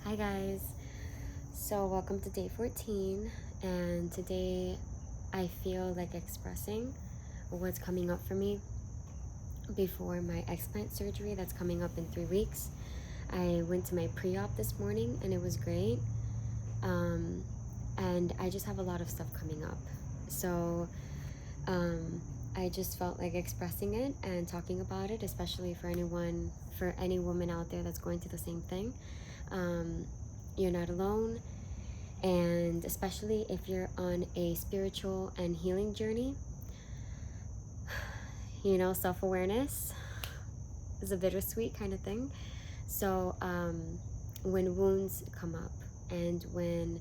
Hi guys, so welcome to day 14, and today I feel like expressing what's coming up for me before my explant surgery that's coming up in 3 weeks. I went to my pre-op this morning and it was great, and I just have a lot of stuff coming up, so I just felt like expressing it and talking about it, especially for any woman out there that's going through the same thing. You're not alone, and especially if you're on a spiritual and healing journey, self-awareness is a bittersweet kind of thing. So when wounds come up and when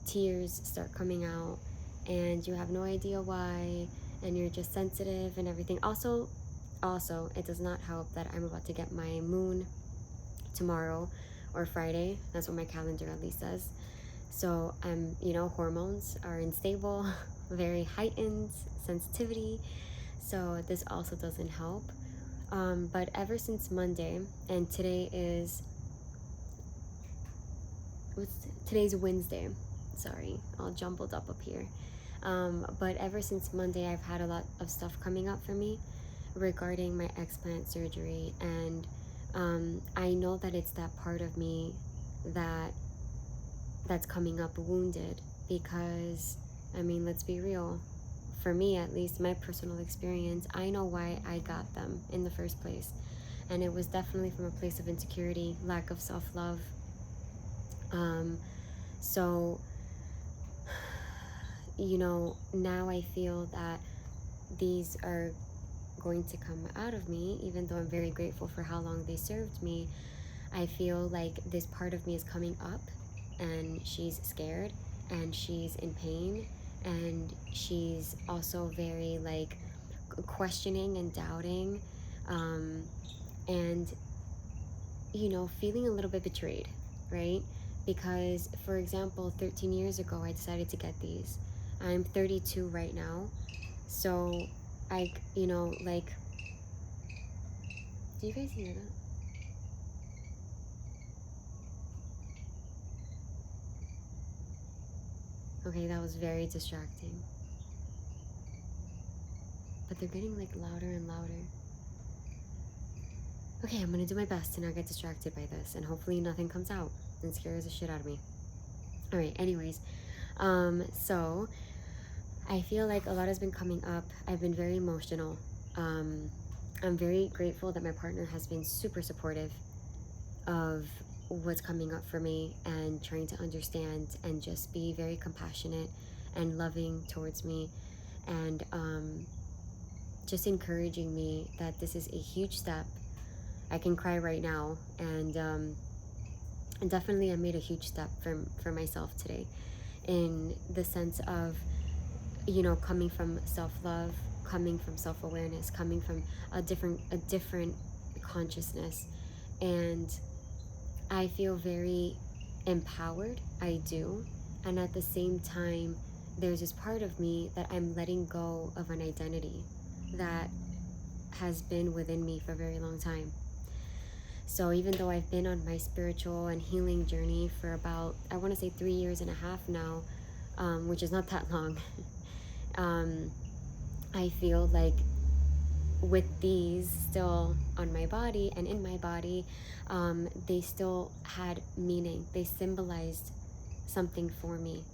tears start coming out and you have no idea why and you're just sensitive and everything, also it does not help that I'm about to get my moon tomorrow or Friday. That's what my calendar at least says. So hormones are unstable, very heightened sensitivity, so this also doesn't help. But ever since Monday, and today's Wednesday, sorry, all jumbled up here. But ever since Monday, I've had a lot of stuff coming up for me regarding my explant surgery, and I know that it's that part of me that's coming up wounded, because let's be real, for me at least, my personal experience, I know why I got them in the first place, and it was definitely from a place of insecurity, lack of self-love. So now I feel that these are going to come out of me, even though I'm very grateful for how long they served me. I feel like this part of me is coming up, and she's scared, and she's in pain, and she's also very questioning and doubting, and feeling a little bit betrayed, right? Because, for example, 13 years ago I decided to get these. I'm 32 right now, so do you guys hear that? Okay, that was very distracting. But they're getting louder and louder. Okay, I'm gonna do my best to not get distracted by this, and hopefully nothing comes out and scares the shit out of me. Alright, anyways, so I feel like a lot has been coming up. I've been very emotional. I'm very grateful that my partner has been super supportive of what's coming up for me and trying to understand and just be very compassionate and loving towards me, and just encouraging me that this is a huge step. I can cry right now, and definitely I made a huge step for myself today, in the sense of coming from self-love, coming from self-awareness, coming from a different consciousness, and I feel very empowered. I do. And at the same time, there's this part of me that I'm letting go of an identity that has been within me for a very long time. So even though I've been on my spiritual and healing journey for about, I want to say 3.5 years now, which is not that long, I feel like with these still on my body and in my body, they still had meaning. They symbolized something for me.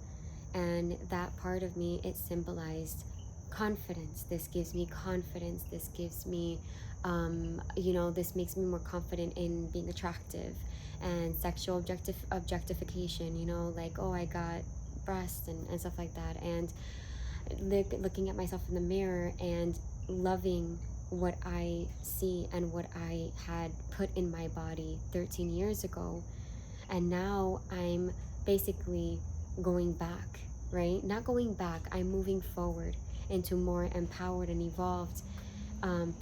And that part of me, it symbolized confidence. This gives me confidence. This gives me, this makes me more confident in being attractive, and sexual objectification, oh, I got breasts and stuff like that. And looking at myself in the mirror and loving what I see and what I had put in my body 13 years ago. And now I'm basically going back, right? Not going back, I'm moving forward into more empowered and evolved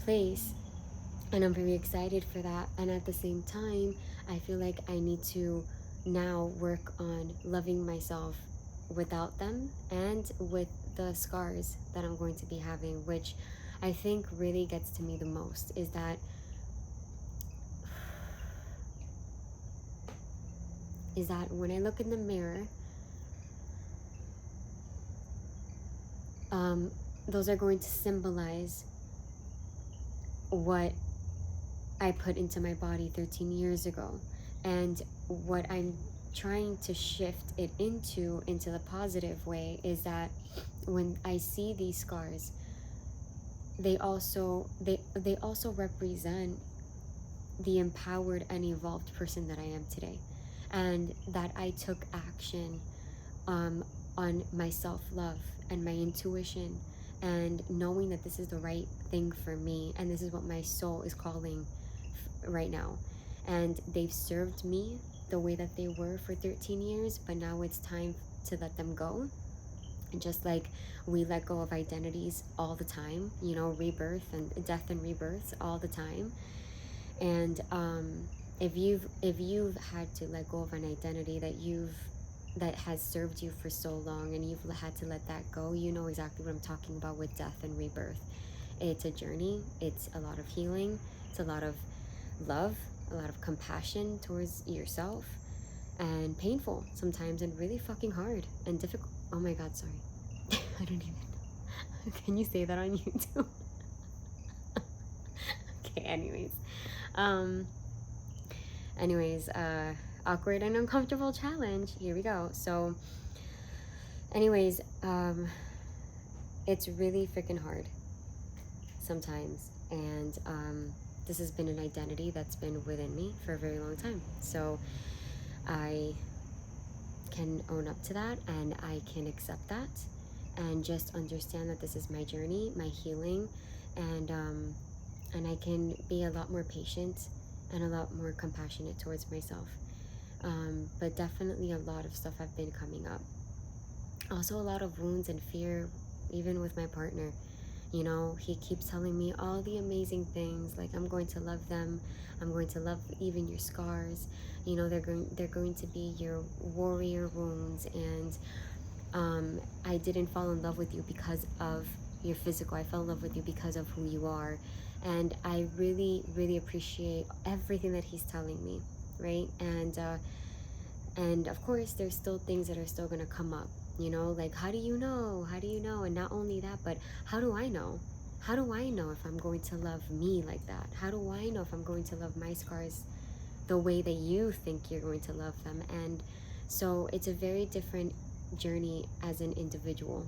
place. And I'm very excited for that. And at the same time, I feel like I need to now work on loving myself without them, and with the scars that I'm going to be having, which I think really gets to me the most, is that is that when I look in the mirror, those are going to symbolize what I put into my body 13 years ago, and what I'm trying to shift it into the positive way is that when I see these scars, they also represent the empowered and evolved person that I am today, and that I took action on my self-love and my intuition, and knowing that this is the right thing for me, and this is what my soul is calling right now. And they've served me the way that they were for 13 years, but now it's time to let them go. And just like we let go of identities all the time, you know, rebirth and death and rebirths all the time. And if you've had to let go of an identity that has served you for so long, and you've had to let that go, you know exactly what I'm talking about with death and rebirth. It's a journey, it's a lot of healing, it's a lot of love, a lot of compassion towards yourself, and painful sometimes, and really fucking hard and difficult. Oh my god, sorry. I don't even know. Can you say that on YouTube? Okay, anyways, awkward and uncomfortable challenge. Here we go. So anyways, it's really freaking hard sometimes, and this has been an identity that's been within me for a very long time. So I can own up to that, and I can accept that, and just understand that this is my journey, my healing, and I can be a lot more patient and a lot more compassionate towards myself. But definitely a lot of stuff have been coming up. Also a lot of wounds and fear, even with my partner. You know, he keeps telling me all the amazing things, like I'm going to love them, I'm going to love even your scars, you know, they're going to be your warrior wounds, and I didn't fall in love with you because of your physical, I fell in love with you because of who you are. And I really, really appreciate everything that he's telling me, right? And of course there's still things that are still gonna come up, you know, like how do you know, and not only that, but how do I know if I'm going to love me like that? How do I know if I'm going to love my scars the way that you think you're going to love them? And so it's a very different journey as an individual.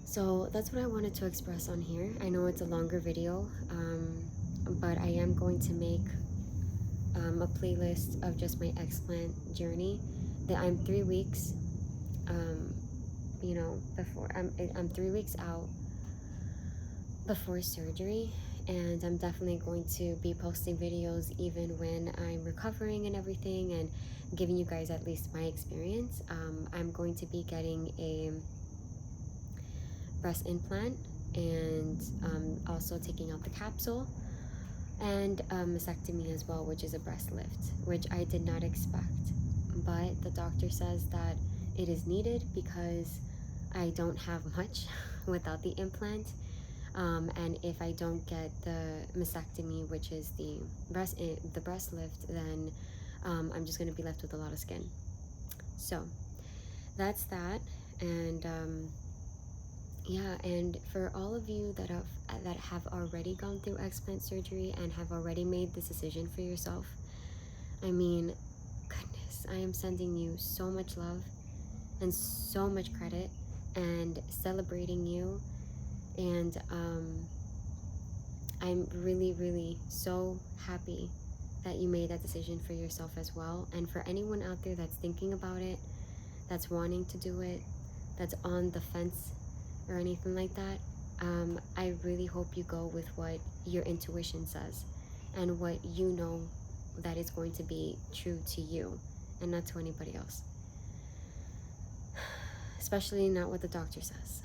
So that's what I wanted to express on here. I know it's a longer video, but I am going to make a playlist of just my explant journey. That I'm 3 weeks, you know, before I'm 3 weeks out before surgery, and I'm definitely going to be posting videos even when I'm recovering and everything, and giving you guys at least my experience. I'm going to be getting a breast implant, and also taking out the capsule, and mastectomy as well, which is a breast lift, which I did not expect, but the doctor says that it is needed because I don't have much without the implant, and if I don't get the mastectomy, which is the breast lift, then I'm just going to be left with a lot of skin. So that's that. And yeah, and for all of you that have already gone through explant surgery and have already made this decision for yourself, I mean, goodness, I am sending you so much love and so much credit, and celebrating you. And I'm really, really so happy that you made that decision for yourself as well. And for anyone out there that's thinking about it, that's wanting to do it, that's on the fence or anything like that, I really hope you go with what your intuition says and what you know that is going to be true to you and not to anybody else, especially not what the doctor says.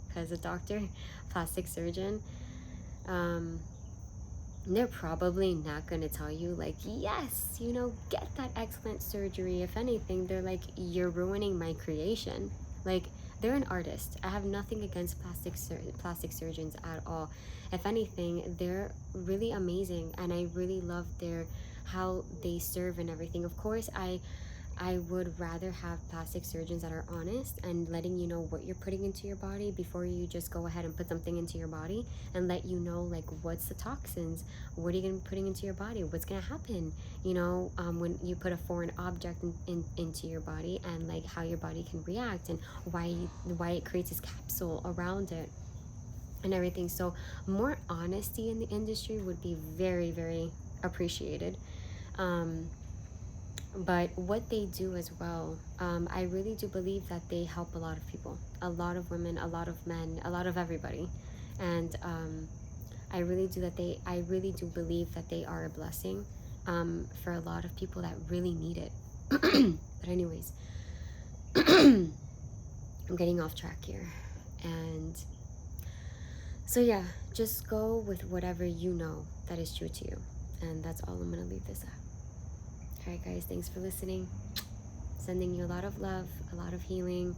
Because a doctor, plastic surgeon, they're probably not going to tell you like, yes, you know, get that explant surgery. If anything, they're like, you're ruining my creation. Like, they're an artist. I have nothing against plastic surgeons at all. If anything, they're really amazing, and I really love their how they serve and everything. Of course, I would rather have plastic surgeons that are honest and letting you know what you're putting into your body before you just go ahead and put something into your body, and let you know like what's the toxins, what are you going to be putting into your body, what's going to happen, you know, when you put a foreign object into your body, and like how your body can react, and why it creates this capsule around it and everything. So more honesty in the industry would be very, very appreciated. But what they do as well, I really do believe that they help a lot of people, a lot of women, a lot of men, a lot of everybody. And I really do believe that they are a blessing, for a lot of people that really need it. But anyways, I'm getting off track here. And so yeah, just go with whatever you know that is true to you. And that's all I'm going to leave this at. Alright guys, thanks for listening. Sending you a lot of love, a lot of healing,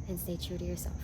and stay true to yourself.